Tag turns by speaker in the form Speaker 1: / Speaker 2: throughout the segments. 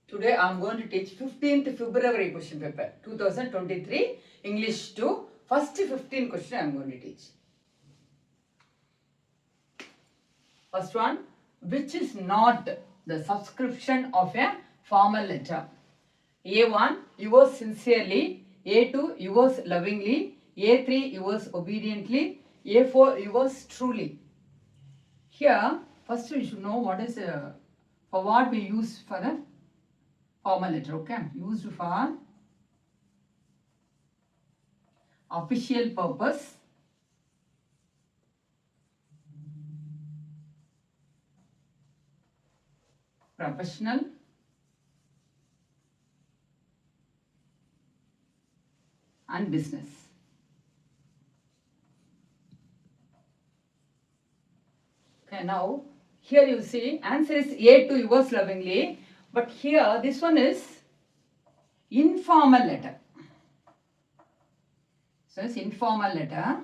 Speaker 1: Today I am going to teach 15th February question paper 2023 English 2 first 15 question I am going to teach. First one, which is not the subscription of a formal letter? A1, yours sincerely. A2, yours lovingly. A3, yours obediently. A4, yours truly. Here, first we should know what is for what we use for the formal letter. Okay, used for official purpose, professional, and business. Okay, now here you see answer is A2, yours lovingly, but here this one is informal letter. So it's informal letter.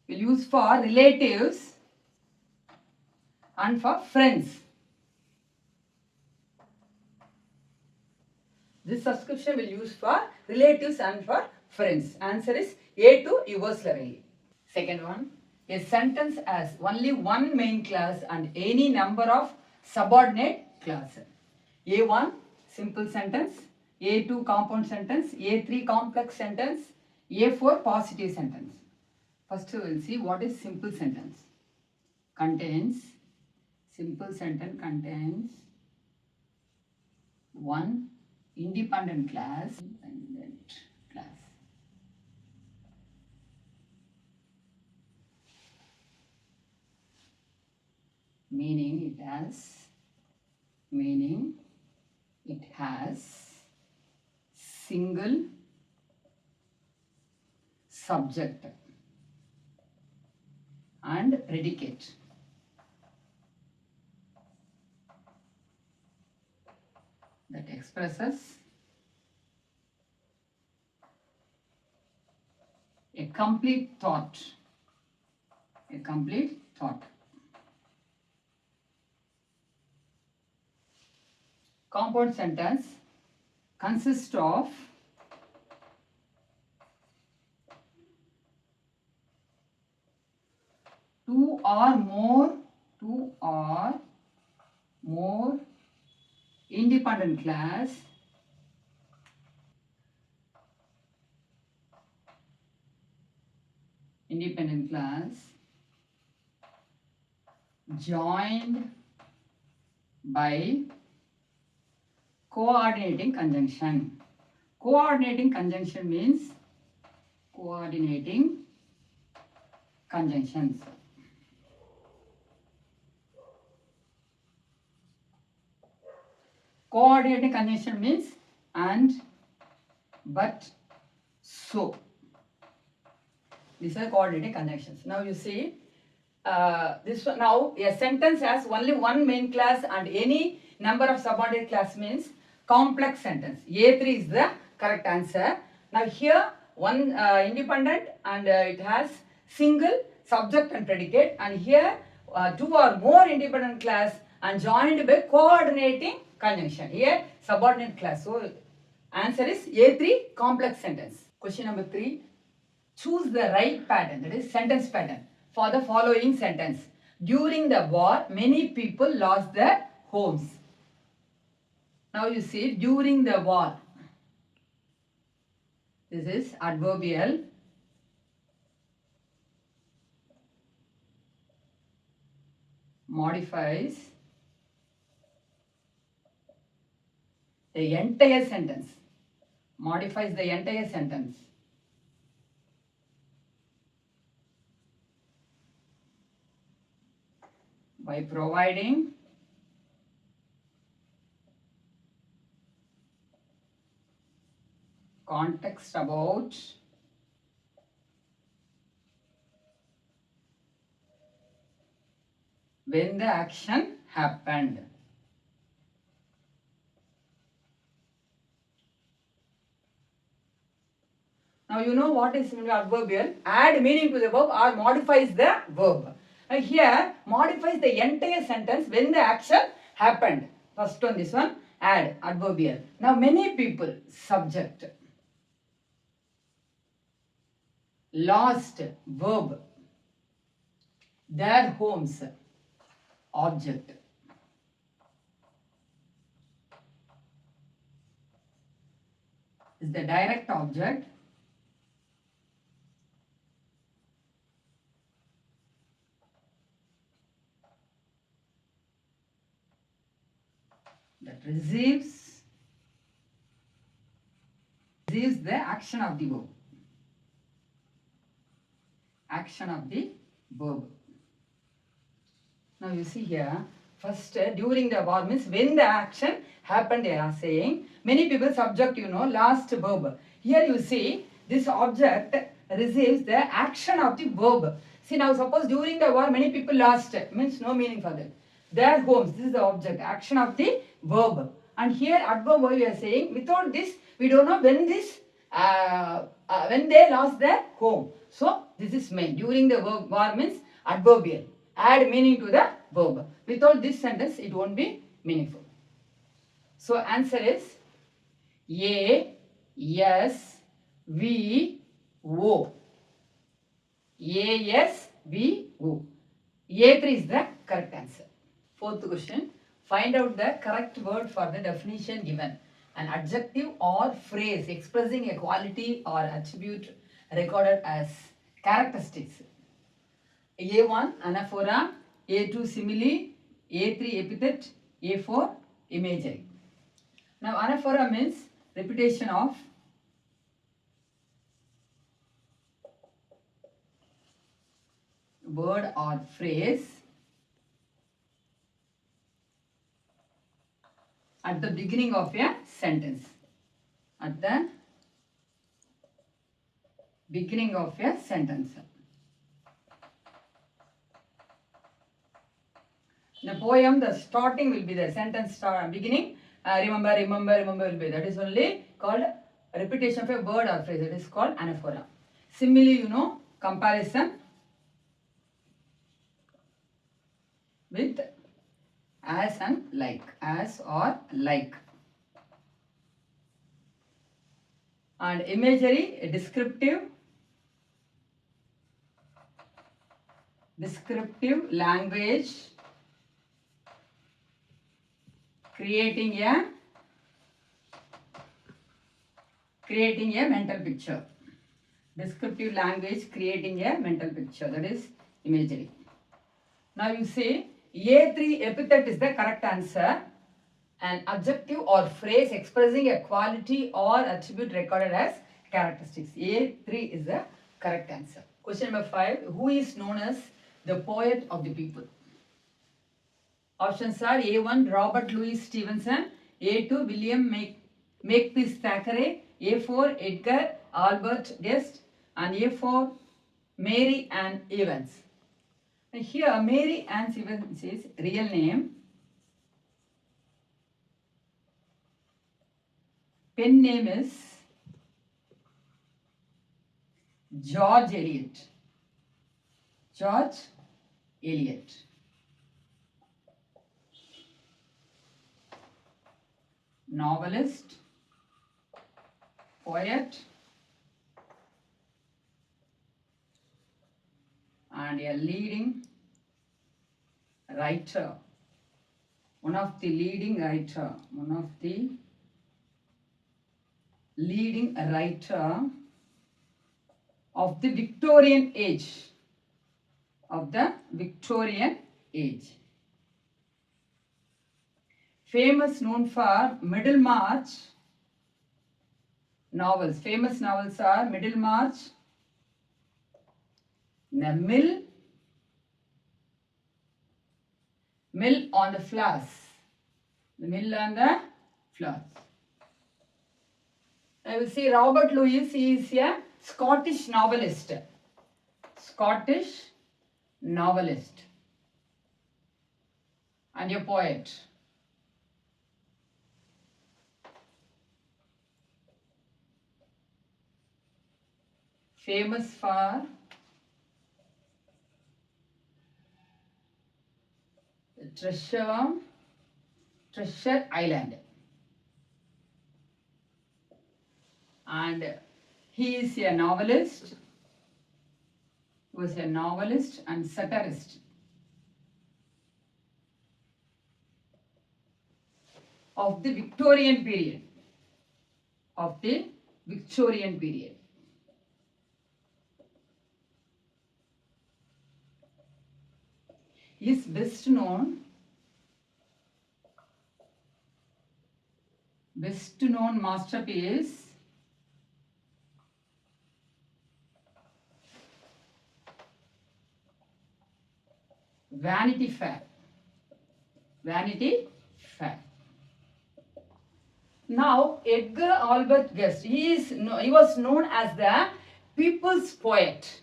Speaker 1: We'll use for relatives and for friends. This subscription will use for relatives and for friends. Answer is A2, yours lovingly. Second one, a sentence has only one main class and any number of subordinate classes. A1, simple sentence. A2, compound sentence. A3, complex sentence. A4, positive sentence. First we will see what is simple sentence. Simple sentence contains one independent class. Meaning it has single subject and predicate. That expresses a complete thought. Compound sentence consists of two or more independent class joined by coordinating conjunction. Coordinating conjunction means coordinating conjunctions. Coordinating conjunction means and, but, so. These are coordinating conjunctions. Now you see this one. Now a sentence has only one main class and any number of subordinate class means complex sentence. A3 is the correct answer. Now here one independent and it has single subject and predicate, and here two or more independent class and joined by coordinating conjunction. Here subordinate class. So answer is A3, complex sentence. Question number 3. Choose the right pattern, that is sentence pattern, for the following sentence. During the war, many people lost their homes. Now you see during the war. This is adverbial. Modifies the entire sentence. Modifies the entire sentence. By providing context about when the action happened. Now you know what is adverbial. Add meaning to the verb or modifies the verb. Here modifies the entire sentence when the action happened. First one, this one, add, adverbial. Now, many people, subject. Lost, verb. Their homes, object. Is the direct object. That receives the action of the verb. Action of the verb. Now you see here, first during the verb means when the action happened, they are saying. Many people subject, last verb. Here you see this object receives the action of the verb. See now suppose during the verb many people lost, means no meaning for them. Their homes, this is the object, action of the verb. And here adverb we are saying without this we don't know when this when they lost their home. So this is main. During the verb means adverbial. Add meaning to the verb. Without this sentence, it won't be meaningful. So answer is A, S, V, O. A, S, V, O. A3 is the correct answer. Fourth question. Find out the correct word for the definition given. An adjective or phrase expressing a quality or attribute recorded as characteristics. A1 anaphora, A2 simile, A3 epithet, A4 imagery. Now anaphora means repetition of word or phrase at the beginning of a sentence. At the beginning of a sentence. The poem, the starting will be the sentence beginning. Remember will be. That is only called repetition of a word or phrase. That is called anaphora. Simile, comparison with as and like. As or like. And imagery, a descriptive language creating a mental picture. Descriptive language creating a mental picture. That is imagery. Now you say A3 epithet is the correct answer. An adjective or phrase expressing a quality or attribute recorded as characteristics. A3 is the correct answer. Question number 5. Who is known as the poet of the people? Options are A1 Robert Louis Stevenson, A2 William Makepeace Thackeray, A4 Edgar Albert Guest, and A4 Mary Ann Evans. And here Mary Ann Evans is real name. Pen name is George Eliot. George Eliot. Novelist, poet, and a leading writer. One of the leading writer of the Victorian age. Famous known for Middlemarch novels. Famous novels are Middlemarch, the Mill on the Floss. The Mill on the Floss. I will say Robert Louis is a Scottish novelist. And a poet. Famous for the treasure Treasure Island. And he is a novelist. He was a novelist and satirist of the Victorian period. Of the Victorian period. His best known masterpiece Vanity Fair. Vanity Fair. Now, Edgar Albert Guest, he was known as the people's poet,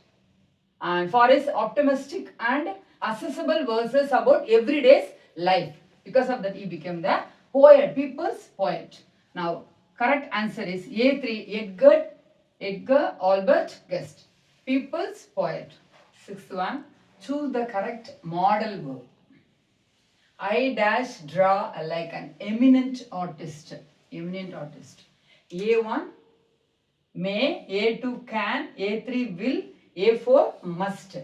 Speaker 1: and for his optimistic and accessible verses about everyday's life. Because of that, he became the poet, people's poet. Now, correct answer is A3, Edgar Albert Guest, people's poet. Sixth one, choose the correct model verb. I dash draw like an eminent artist. Eminent artist. A1 may, A2 can, A3 will, A4 must.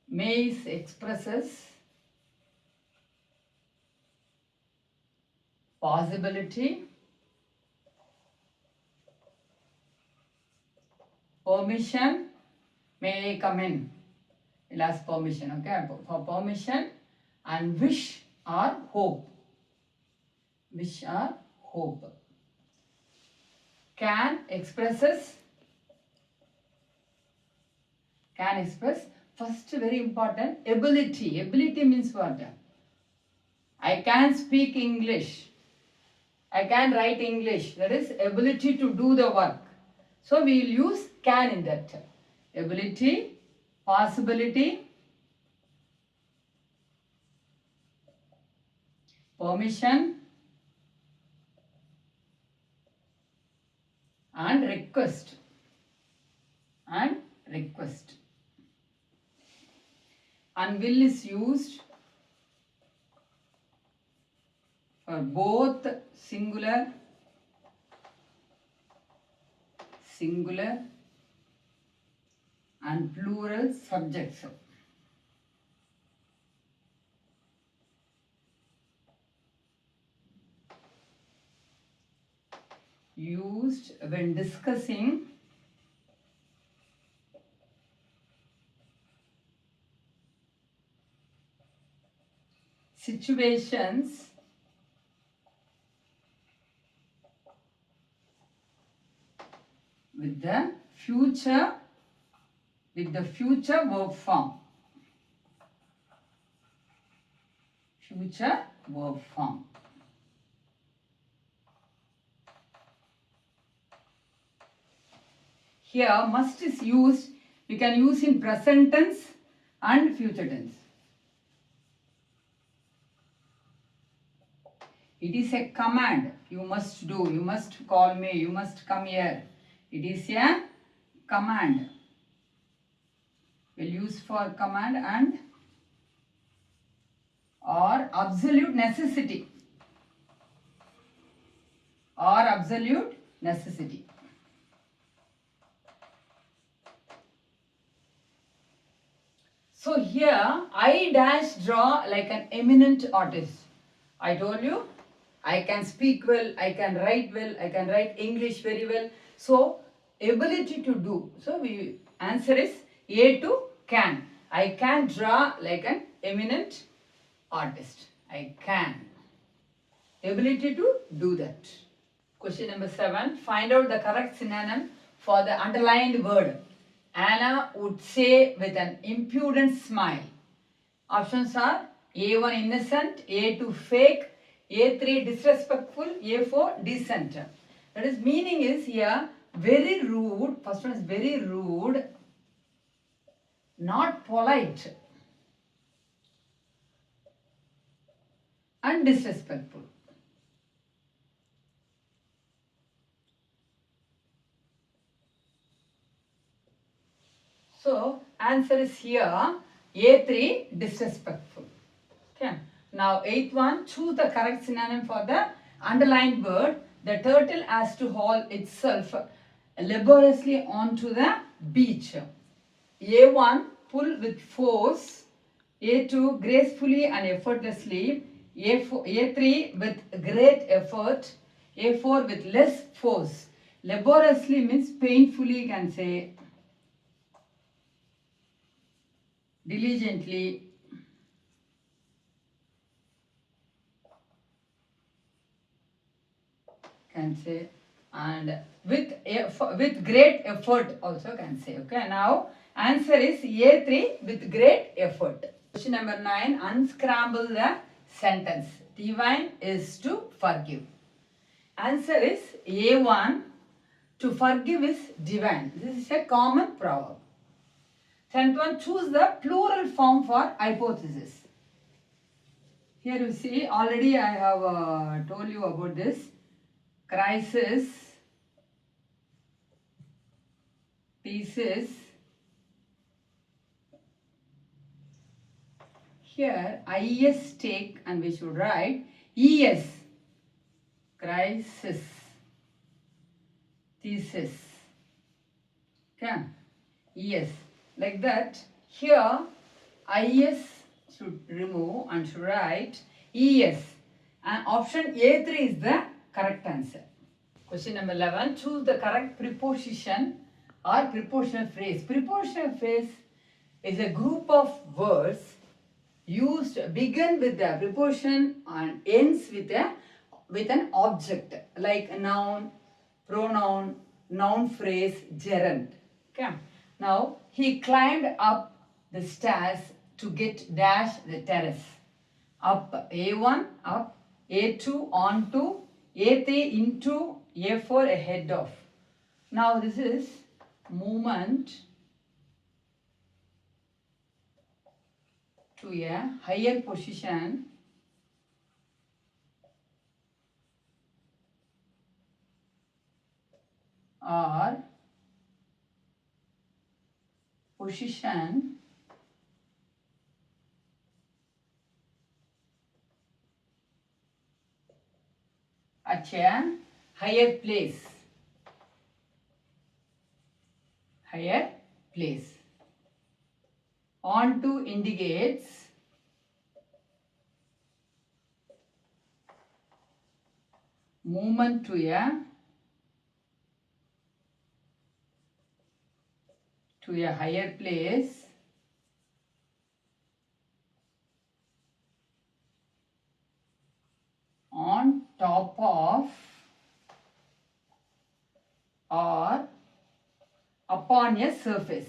Speaker 1: May expresses possibility, permission, may I come in? We'll ask permission, okay? For permission, and wish or hope. Wish or hope. Can expresses, first very important, ability. Ability means what? I can speak English. I can write English. That is ability to do the work. So we will use can in that. Ability, possibility, permission, and request. And request. And will is used for both singular and plural subjects. Used when discussing situations with the future verb form. Future verb form. Here must is used, we can use in present tense and future tense. It is a command. You must do, you must call me, you must come here. It is a command. We'll use for command and or absolute necessity. Or absolute necessity. So here I dash draw like an eminent artist. I told you I can speak well, I can write well, I can write English very well. So ability to do. So we answer is A2 can. I can draw like an eminent artist. I can. Ability to do that. Question number 7. Find out the correct synonym for the underlined word. Anna would say with an impudent smile. Options are A1 innocent, A2 fake, A3 disrespectful, A4 decent. That is, meaning is here very rude. First one is very rude, not polite, and disrespectful. So answer is here A3 disrespectful. Okay. Now, eighth one, choose the correct synonym for the underlined word. The turtle has to haul itself laboriously onto the beach. A1, pull with force. A2, gracefully and effortlessly. A3, with great effort. A4, with less force. Laboriously means painfully, you can say. Diligently. Can say. And with great effort also can say. Okay, now answer is A3, with great effort. Question number 9, unscramble the sentence. Divine is to forgive. Answer is A1, to forgive is divine. This is a common proverb. 10th one, choose the plural form for hypothesis. Here you see, already I have told you about this. Crisis, thesis. Here IS take and we should write ES, crisis, thesis. Okay, ES. Like that, here IS should remove and should write ES. And option A3 is the correct answer. Question number 11, choose the correct preposition or prepositional phrase. Prepositional phrase is a group of words used, begin with the preposition and ends with an object like a noun, pronoun, noun phrase, gerund. Okay. Now he climbed up the stairs to get dash the terrace. Up, A1 up, A2 onto, A3 into, A4 ahead of. Now this is movement to a higher position or position at a higher place. Higher place. Onto indicates movement to a higher place on top of or upon a surface.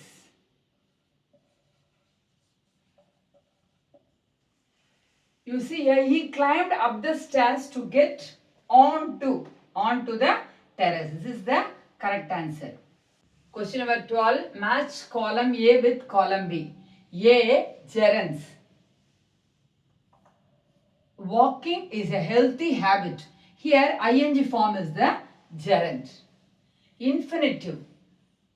Speaker 1: You see here, he climbed up the stairs to get onto the terrace. This is the correct answer. Question number 12, match column A with column B. A, gerunds. Walking is a healthy habit. Here ing form is the gerund. Infinitive.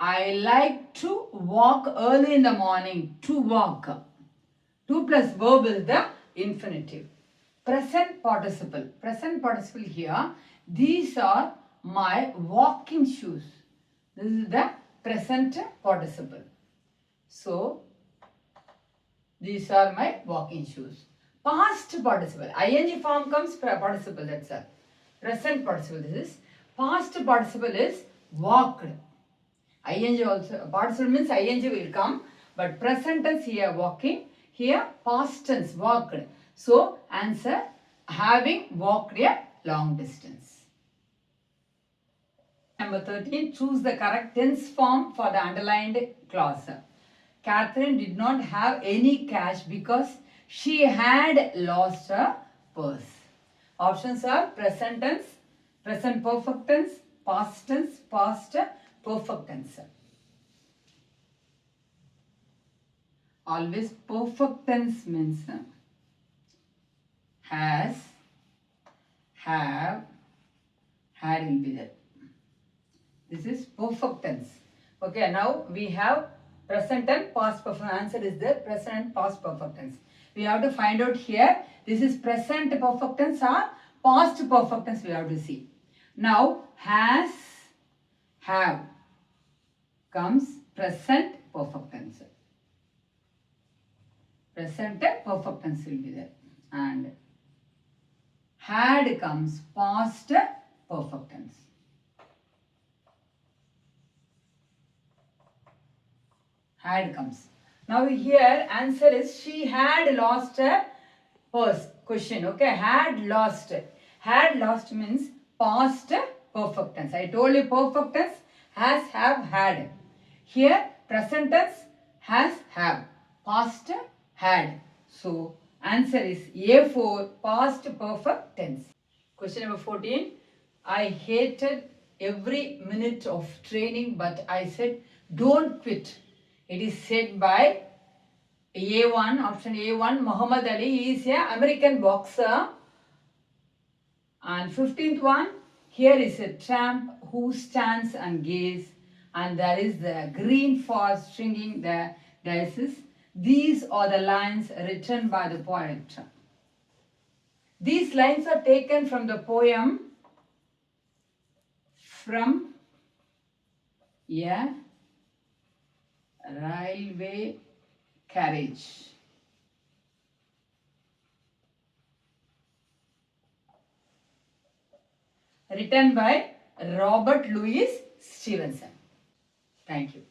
Speaker 1: I like to walk early in the morning. To walk. To plus verb is the infinitive. Present participle. Present participle here. These are my walking shoes. This is the present participle. So, these are my walking shoes. Past participle. Ing form comes participle, that's all. Present participle, this is. Past participle is walked. Ing also, participle means ing will come, but present tense here walking, here past tense walked. So, answer, having walked a long distance. Number 13, choose the correct tense form for the underlined clause. Catherine did not have any cash because she had lost her purse. Options are present tense, present perfect tense, past tense, past perfect tense. Always perfect tense means has, have, had will be there. This is perfect tense. Okay, now we have present and past perfect. Answer is there, present and past perfect tense. We have to find out here. This is present perfect tense or past perfect tense we have to see. Now, has, have comes present perfect tense. Present perfect tense will be there. And had comes past perfect tense. Had comes. Now here answer is she had lost her purse. Question, okay? Had lost. Had lost means past perfect tense. I told you perfect tense has, have, had. Here present tense has, have. Past, had. So answer is A4 past perfect tense. Question number 14. I hated every minute of training, but I said don't quit. It is said by A1, option A1, Muhammad Ali. He is an American boxer. And 15th one, here is a tramp who stands and gazes, and there is the green forest stringing the daisies. These are the lines written by the poet. These lines are taken from the poem From a Railway Carriage. Written by Robert Louis Stevenson. Thank you.